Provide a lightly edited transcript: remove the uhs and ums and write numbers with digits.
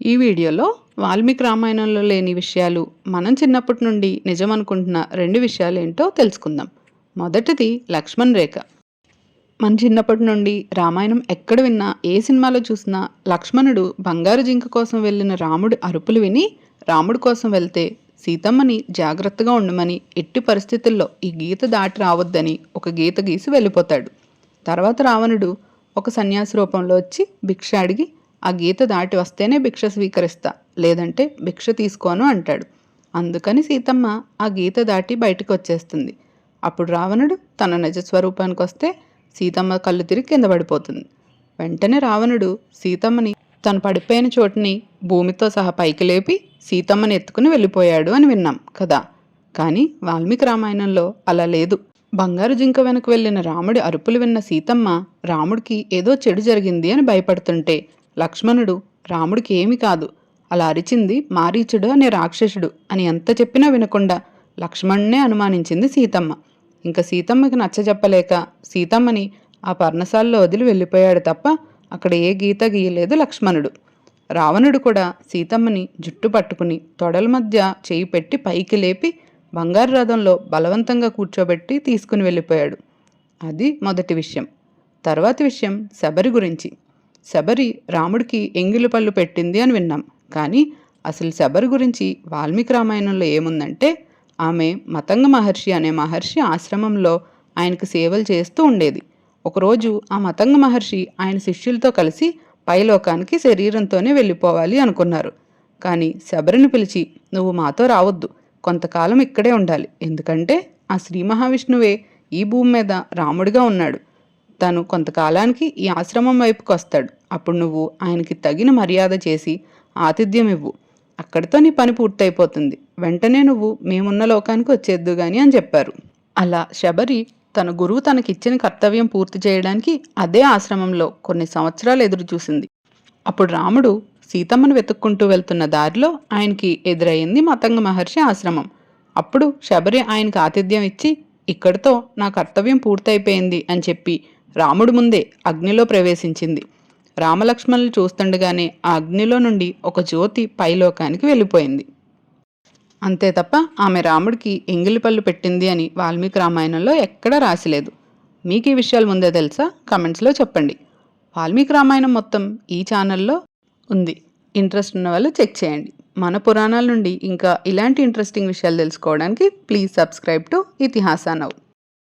ఈ వీడియోలో వాల్మీకి రామాయణంలో లేని విషయాలు, మనం చిన్నప్పటి నుండి నిజమనుకుంటున్న 2 విషయాలేంటో తెలుసుకుందాం. మొదటిది లక్ష్మణ్ రేఖ. మన చిన్నప్పటి నుండి రామాయణం ఎక్కడ విన్నా, ఏ సినిమాలో చూసినా లక్ష్మణుడు బంగారు జింక కోసం వెళ్ళిన రాముడి అరుపులు విని, రాముడి కోసం వెళ్తే సీతమ్మని జాగ్రత్తగా ఉండమని, ఎట్టి పరిస్థితుల్లో ఈ గీత దాటి రావద్దని ఒక గీత గీసి వెళ్ళిపోతాడు. తర్వాత రావణుడు ఒక సన్యాసి రూపంలో వచ్చి భిక్ష అడిగి, ఆ గీత దాటి వస్తేనే భిక్ష స్వీకరిస్తా, లేదంటే భిక్ష తీసుకోను అంటాడు. అందుకని సీతమ్మ ఆ గీత దాటి బయటకు వచ్చేస్తుంది. అప్పుడు రావణుడు తన నిజ స్వరూపానికి వస్తే సీతమ్మ కళ్ళు తిరిగి కింద పడిపోతుంది. వెంటనే రావణుడు సీతమ్మని తను పడిపోయిన చోటుని భూమితో సహా పైకి లేపి సీతమ్మని ఎత్తుకుని వెళ్ళిపోయాడు అని విన్నాం కదా. కానీ వాల్మీకి రామాయణంలో అలా లేదు. బంగారు జింక వెనక వెళ్ళిన రాముడి అరుపులు విన్న సీతమ్మ రాముడికి ఏదో చెడు జరిగింది అని భయపడుతుంటే, లక్ష్మణుడు రాముడికి ఏమీ కాదు, అలా అరిచింది మారీచుడు అనే రాక్షసుడు అని ఎంత చెప్పినా వినకుండా లక్ష్మణ్నే అనుమానించింది సీతమ్మ. ఇంకా సీతమ్మకి నచ్చజెప్పలేక సీతమ్మని ఆ పర్ణశాలలో వదిలి వెళ్ళిపోయాడు తప్ప అక్కడ ఏ గీత గీయలేదు లక్ష్మణుడు. రావణుడు కూడా సీతమ్మని జుట్టు పట్టుకుని తొడల మధ్య చేయి పెట్టి పైకి లేపి బంగారు రథంలో బలవంతంగా కూర్చోబెట్టి తీసుకుని వెళ్ళిపోయాడు. అది మొదటి విషయం. తర్వాతి విషయం శబరి గురించి. శబరి రాముడికి ఎంగిలి పళ్ళు పెట్టింది అని విన్నాం. కానీ అసలు శబరి గురించి వాల్మీకి రామాయణంలో ఏముందంటే, ఆమె మతంగ మహర్షి అనే మహర్షి ఆశ్రమంలో ఆయనకు సేవలు చేస్తూ ఉండేది. ఒకరోజు ఆ మతంగ మహర్షి ఆయన శిష్యులతో కలిసి పైలోకానికి శరీరంతోనే వెళ్ళిపోవాలి అనుకున్నారు. కానీ శబరిని పిలిచి, నువ్వు మాతో రావద్దు, కొంతకాలం ఇక్కడే ఉండాలి, ఎందుకంటే ఆ శ్రీ మహావిష్ణువే ఈ భూమి మీద రాముడిగా ఉన్నాడు, తను కొంతకాలానికి ఈ ఆశ్రమం వైపుకి వస్తాడు, అప్పుడు నువ్వు ఆయనకి తగిన మర్యాద చేసి ఆతిథ్యం ఇవ్వు, అక్కడితో నీ పని పూర్తయిపోతుంది, వెంటనే నువ్వు మేమున్న లోకానికి వచ్చేద్దు గాని అని చెప్పారు. అలా శబరి తన గురువు తనకిచ్చిన కర్తవ్యం పూర్తి చేయడానికి అదే ఆశ్రమంలో కొన్ని సంవత్సరాలు ఎదురు చూసింది. అప్పుడు రాముడు సీతమ్మను వెతుక్కుంటూ వెళ్తున్న దారిలో ఆయనకి ఎదురయ్యింది మతంగ మహర్షి ఆశ్రమం. అప్పుడు శబరి ఆయనకి ఆతిథ్యం ఇచ్చి, ఇక్కడితో నా కర్తవ్యం పూర్తయిపోయింది అని చెప్పి రాముడి ముందే అగ్నిలో ప్రవేశించింది. రామలక్ష్మణులు చూస్తుండగానే ఆ అగ్నిలో నుండి ఒక జ్యోతి పైలోకానికి వెళ్ళిపోయింది. అంతే తప్ప ఆమె రాముడికి ఎంగిలిపళ్ళు పెట్టింది అని వాల్మీకి రామాయణంలో ఎక్కడా రాసిలేదు. మీకు ఈ విషయాలు ముందే తెలుసా? కమెంట్స్లో చెప్పండి. వాల్మీకి రామాయణం మొత్తం ఈ ఛానల్లో ఉంది. ఇంట్రెస్ట్ ఉన్న వాళ్ళు చెక్ చేయండి. మన పురాణాల నుండి ఇంకా ఇలాంటి ఇంట్రెస్టింగ్ విషయాలు తెలుసుకోవడానికి ప్లీజ్ సబ్స్క్రైబ్ టు ఇతిహాస నౌ.